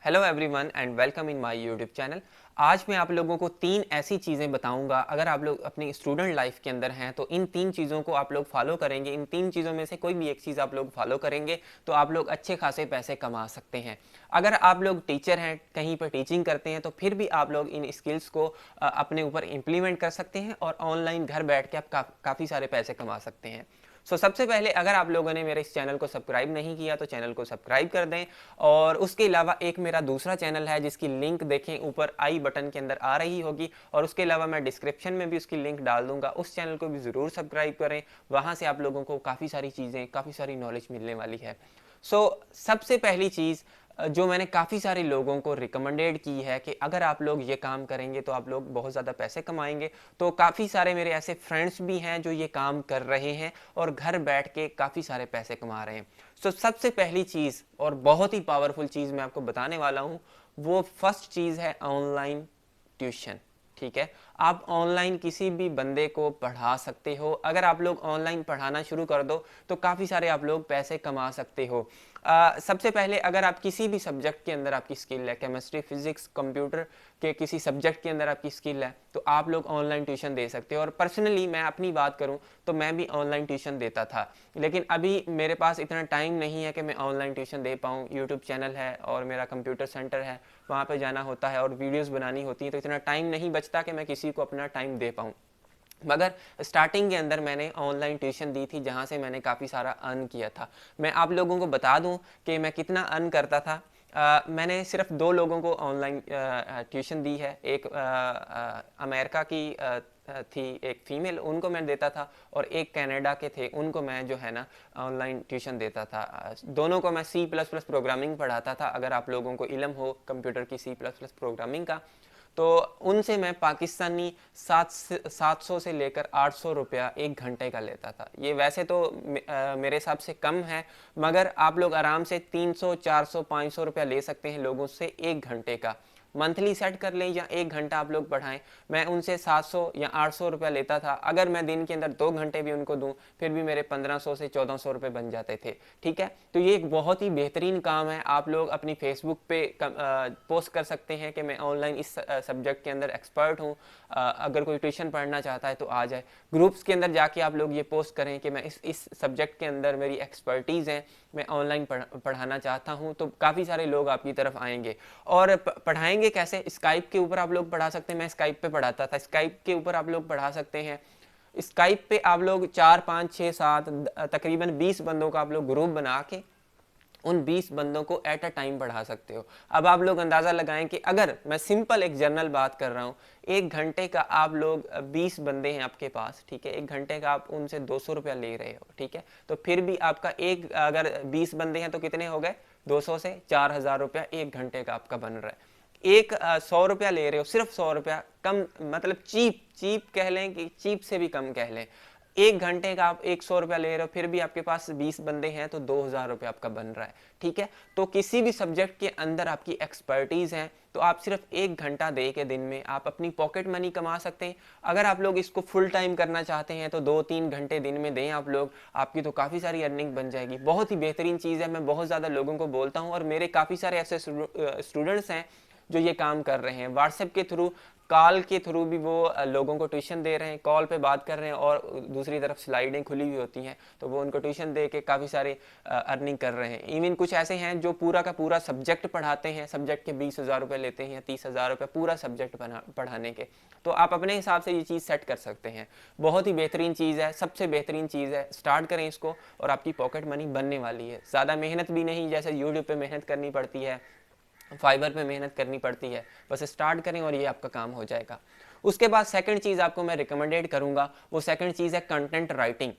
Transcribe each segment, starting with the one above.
Hello everyone and welcome in my YouTube channel. आज मैं आप लोगों को तीन ऐसी चीज़ें बताऊंगा। अगर आप लोग अपनी स्टूडेंट लाइफ के अंदर हैं तो इन तीन चीज़ों को आप लोग फॉलो करेंगे। इन तीन चीज़ों में से कोई भी एक चीज़ आप लोग फॉलो करेंगे तो आप लोग अच्छे खासे पैसे कमा सकते हैं। अगर आप लोग टीचर हैं, कहीं पर टीचिंग करते हैं, तो फिर भी आप लोग इन स्किल्स को अपने ऊपर इम्प्लीमेंट कर सकते हैं और ऑनलाइन घर बैठ के आप काफ़ी सारे पैसे कमा सकते हैं। सबसे पहले अगर आप लोगों ने मेरे इस चैनल को सब्सक्राइब नहीं किया तो चैनल को सब्सक्राइब कर दें। और उसके अलावा एक मेरा दूसरा चैनल है जिसकी लिंक देखें ऊपर आई बटन के अंदर आ रही होगी, और उसके अलावा मैं डिस्क्रिप्शन में भी उसकी लिंक डाल दूंगा। उस चैनल को भी ज़रूर सब्सक्राइब करें। वहाँ से आप लोगों को काफ़ी सारी चीज़ें, काफ़ी सारी नॉलेज मिलने वाली है। सबसे पहली चीज़ जो मैंने काफ़ी सारे लोगों को रिकमेंडेड की है कि अगर आप लोग ये काम करेंगे तो आप लोग बहुत ज़्यादा पैसे कमाएंगे। तो काफ़ी सारे मेरे ऐसे फ्रेंड्स भी हैं जो ये काम कर रहे हैं और घर बैठ के काफ़ी सारे पैसे कमा रहे हैं। सबसे पहली चीज़ और बहुत ही पावरफुल चीज़ मैं आपको बताने वाला हूँ, वो फर्स्ट चीज़ है ऑनलाइन ट्यूशन। ठीक है, आप ऑनलाइन किसी भी बंदे को पढ़ा सकते हो। अगर आप लोग ऑनलाइन पढ़ाना शुरू कर दो तो काफ़ी सारे आप लोग पैसे कमा सकते हो। सबसे पहले अगर आप किसी भी सब्जेक्ट के अंदर आपकी स्किल है, केमिस्ट्री, फिजिक्स, कंप्यूटर के किसी सब्जेक्ट के अंदर आपकी स्किल है, तो आप लोग ऑनलाइन ट्यूशन दे सकते हो। और पर्सनली मैं अपनी बात करूं तो मैं भी ऑनलाइन ट्यूशन देता था, लेकिन अभी मेरे पास इतना टाइम नहीं है कि मैं ऑनलाइन ट्यूशन दे पाऊँ। यूट्यूब चैनल है और मेरा कंप्यूटर सेंटर है, वहाँ पे जाना होता है और वीडियोस बनानी होती है, तो इतना टाइम नहीं बचता कि मैं किसी को अपना टाइम दे पाऊँ। मगर स्टार्टिंग के अंदर मैंने ऑनलाइन ट्यूशन दी थी जहाँ से मैंने काफ़ी सारा अर्न किया था। मैं आप लोगों को बता दूं कि मैं कितना अर्न करता था। मैंने सिर्फ दो लोगों को ऑनलाइन ट्यूशन दी है। एक अमेरिका की थी, एक फीमेल, उनको मैं देता था, और एक कनाडा के थे, उनको मैं जो है ना ऑनलाइन ट्यूशन देता था। दोनों को मैं C++ प्रोग्रामिंग पढ़ाता था। अगर आप लोगों को इल्म हो कंप्यूटर की C++ प्रोग्रामिंग का, तो उनसे मैं पाकिस्तानी 700 से लेकर 800 रुपया एक घंटे का लेता था। ये वैसे तो मेरे हिसाब से कम है, मगर आप लोग आराम से 300, 400, 500 रुपया ले सकते हैं लोगों से एक घंटे का। मंथली सेट कर लें या एक घंटा आप लोग पढ़ाएं। मैं उनसे 700 या 800 रुपया लेता था। अगर मैं दिन के अंदर 2 घंटे भी उनको दूं फिर भी मेरे 1500 से 1400 रुपये बन जाते थे। ठीक है, तो ये एक बहुत ही बेहतरीन काम है। आप लोग अपनी फेसबुक पे पोस्ट कर सकते हैं कि मैं ऑनलाइन इस सब्जेक्ट के अंदर एक्सपर्ट हूँ, अगर कोई ट्यूशन पढ़ना चाहता है तो आ जाए। ग्रुप्स के अंदर जाके आप लोग ये पोस्ट करें कि मैं इस सब्जेक्ट के अंदर मेरी एक्सपर्टीज़ है, मैं ऑनलाइन पढ़ाना चाहता हूँ, तो काफ़ी सारे लोग आपकी तरफ आएंगे। और पढ़ाएंगे कैसे? स्काइप के ऊपर आप लोग पढ़ा सकते हैं। मैं स्काइप पे पढ़ाता था, स्काइप के ऊपर आप लोग पढ़ा सकते हैं। स्काइप पे आप लोग 4, 5, 6, 7 तकरीबन 20 बंदों का आप लोग ग्रुप बना के उन 20 बंदों को एट अ टाइम पढ़ा सकते हो। अब आप लोग अंदाज़ा लगाएं कि अगर मैं सिंपल एक जनरल बात कर रहा हूँ, एक घंटे का आप लोग 20 बंदे हैं आपके पास, ठीक है, एक घंटे का आप उनसे 200 रुपया ले रहे हो, ठीक है, तो फिर भी आपका एक, अगर 20 बंदे हैं तो कितने हो गए? 200 से 4000 रुपया एक घंटे का आपका बन रहा है। एक 100 रुपया ले रहे हो, सिर्फ 100 रुपया कम, मतलब चीप चीप कह लें कि चीप से भी कम कह लें। एक घंटे का आप 100 रुपया ले रहे हो, फिर भी आपके पास 20 बंदे हैं तो 2000 रुपया आपका बन रहा है। ठीक है, तो किसी भी सब्जेक्ट के अंदर आपकी एक्सपर्टीज है तो आप सिर्फ एक घंटा दे के दिन में आप अपनी पॉकेट मनी कमा सकते हैं। अगर आप लोग इसको फुल टाइम करना चाहते हैं तो 2-3 घंटे दिन में दें आप लोग, आपकी तो काफ़ी सारी अर्निंग बन जाएगी। बहुत ही बेहतरीन चीज़ है, मैं बहुत ज़्यादा लोगों को बोलता हूँ और मेरे काफ़ी सारे ऐसे स्टूडेंट्स हैं जो ये काम कर रहे हैं। व्हाट्सएप के थ्रू, कॉल के थ्रू भी वो लोगों को ट्यूशन दे रहे हैं, कॉल पे बात कर रहे हैं और दूसरी तरफ स्लाइडें खुली हुई होती हैं तो वो उनको ट्यूशन दे के काफ़ी सारे अर्निंग कर रहे हैं। इवन कुछ ऐसे हैं जो पूरा का पूरा सब्जेक्ट पढ़ाते हैं, सब्जेक्ट के 20,000 रुपये लेते हैं या 30,000 रुपये पूरा सब्जेक्ट पढ़ाने के। तो आप अपने हिसाब से ये चीज़ सेट कर सकते हैं। बहुत ही बेहतरीन चीज़ है, सबसे बेहतरीन चीज़ है। स्टार्ट करें इसको और आपकी पॉकेट मनी बनने वाली है। ज़्यादा मेहनत भी नहीं, जैसे यूट्यूब पे मेहनत करनी पड़ती है, फाइबर पे मेहनत करनी पड़ती है। बस स्टार्ट करें और ये आपका काम हो जाएगा। उसके बाद सेकंड चीज़ आपको मैं रिकमेंडेड करूंगा, वो सेकंड चीज़ है कंटेंट राइटिंग।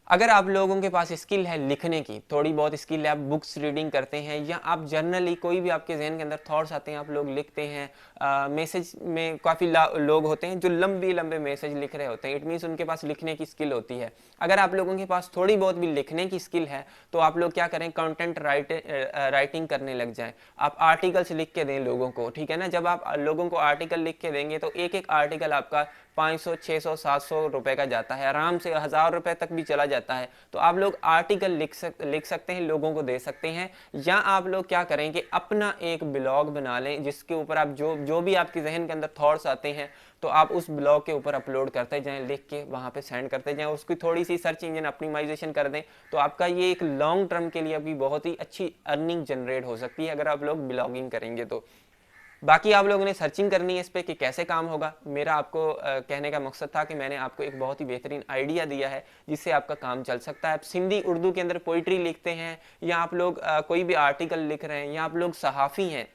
अगर आप लोगों के पास स्किल है लिखने की, थोड़ी बहुत स्किल है, आप बुक्स रीडिंग करते हैं या आप जनरली कोई भी आपके जहन के अंदर थॉट्स आते हैं आप लोग लिखते हैं। मैसेज में काफ़ी लोग होते हैं जो लंबे लंबे मैसेज लिख रहे होते हैं, इट मीन्स उनके पास लिखने की स्किल होती है। अगर आप लोगों के पास थोड़ी बहुत भी लिखने की स्किल है तो आप लोग क्या करें, कंटेंट राइटिंग करने लग जाएं। आप आर्टिकल्स लिख के दें लोगों को, ठीक है ना। जब आप लोगों को आर्टिकल लिख के देंगे तो एक एक आर्टिकल आपका 500, 600, 700 रुपए का जाता है, आराम से 1000 रुपए तक भी चला जाता है। तो आप लोग आर्टिकल लिख सकते हैं, लोगों को दे सकते हैं, या आप लोग क्या करें कि अपना एक ब्लॉग बना लें जिसके ऊपर आप जो भी आपके जहन के अंदर थॉट्स आते हैं तो आप उस ब्लॉग के ऊपर अपलोड करते जाएं, लिख के वहाँ पे सेंड करते जाएं, उसकी थोड़ी सी सर्च इंजन ऑप्टिमाइजेशन कर दें, तो आपका ये एक लॉन्ग टर्म के लिए अभी बहुत ही अच्छी अर्निंग जनरेट हो सकती है अगर आप लोग ब्लॉगिंग करेंगे तो। बाकी आप लोगों ने सर्चिंग करनी है इस पर कि कैसे काम होगा। मेरा आपको कहने का मकसद था कि मैंने आपको एक बहुत ही बेहतरीन आइडिया दिया है जिससे आपका काम चल सकता है। आप सिंधी उर्दू के अंदर पोइट्री लिखते हैं, या आप लोग कोई भी आर्टिकल लिख रहे हैं, या आप लोग सहाफ़ी हैं,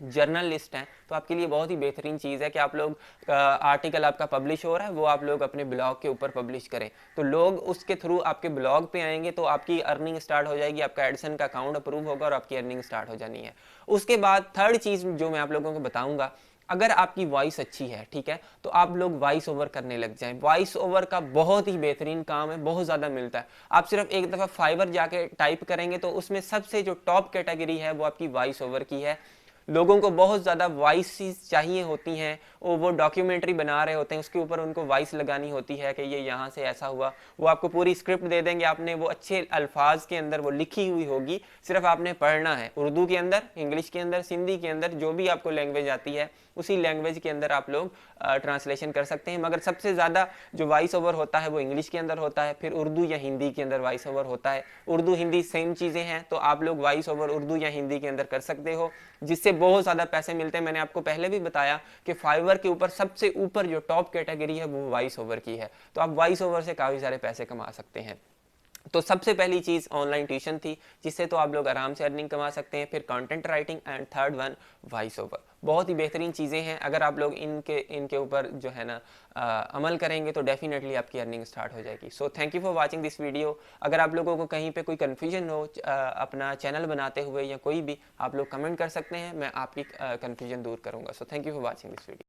जर्नलिस्ट हैं, तो आपके लिए बहुत ही बेहतरीन चीज़ है कि आप लोग आर्टिकल आपका पब्लिश हो रहा है वो आप लोग अपने ब्लॉग के ऊपर पब्लिश करें, तो लोग उसके थ्रू आपके ब्लॉग पे आएंगे, तो आपकी अर्निंग स्टार्ट हो जाएगी, आपका एडसन का अकाउंट अप्रूव होगा और आपकी अर्निंग स्टार्ट हो जानी है। उसके बाद थर्ड चीज़ जो मैं आप लोगों को बताऊंगा, अगर आपकी वॉइस अच्छी है, ठीक है, तो आप लोग वॉइस ओवर करने लग जाएं। वॉइस ओवर का बहुत ही बेहतरीन काम है, बहुत ज़्यादा मिलता है। आप सिर्फ एक दफ़ा फाइवर जाके टाइप करेंगे तो उसमें सबसे जो टॉप कैटेगरी है वो आपकी वॉइस ओवर की है। लोगों को बहुत ज़्यादा वॉइस चाहिए होती हैं, वो डॉक्यूमेंट्री बना रहे होते हैं, उसके ऊपर उनको वॉइस लगानी होती है कि ये यहाँ से ऐसा हुआ, वो आपको पूरी स्क्रिप्ट दे देंगे, आपने वो अच्छे अल्फाज के अंदर वो लिखी हुई होगी, सिर्फ आपने पढ़ना है, उर्दू के अंदर, इंग्लिश के अंदर, सिंधी के अंदर, जो भी आपको लैंग्वेज आती है उसी लैंग्वेज के अंदर आप लोग ट्रांसलेशन कर सकते हैं। मगर सबसे ज़्यादा जो वॉइस ओवर होता है वो इंग्लिश के अंदर होता है, फिर उर्दू या हिंदी के अंदर वॉइस ओवर होता है। उर्दू हिंदी सेम चीज़ें हैं, तो आप लोग वॉइस ओवर उर्दू या हिंदी के अंदर कर सकते हो, जिससे बहुत ज़्यादा पैसे मिलते हैं। मैंने आपको पहले भी बताया कि फाइवर के ऊपर सबसे ऊपर जो टॉप कैटेगरी है वो वॉइस ओवर की है, तो आप वॉइस ओवर से काफ़ी सारे पैसे कमा सकते हैं। तो सबसे पहली चीज़ ऑनलाइन ट्यूशन थी, जिससे तो आप लोग आराम से अर्निंग कमा सकते हैं, फिर content writing, and third one voice over. बहुत ही बेहतरीन चीज़ें हैं, अगर आप लोग इनके ऊपर जो है ना अमल करेंगे तो डेफिनेटली आपकी अर्निंग स्टार्ट हो जाएगी। So thank you for watching this video. अगर आप लोगों को कहीं पे कोई कन्फ्यूजन हो अपना चैनल बनाते हुए या कोई भी, आप लोग कमेंट कर सकते हैं, मैं आपकी कन्फ्यूजन दूर करूँगा। So thank you for watching this video.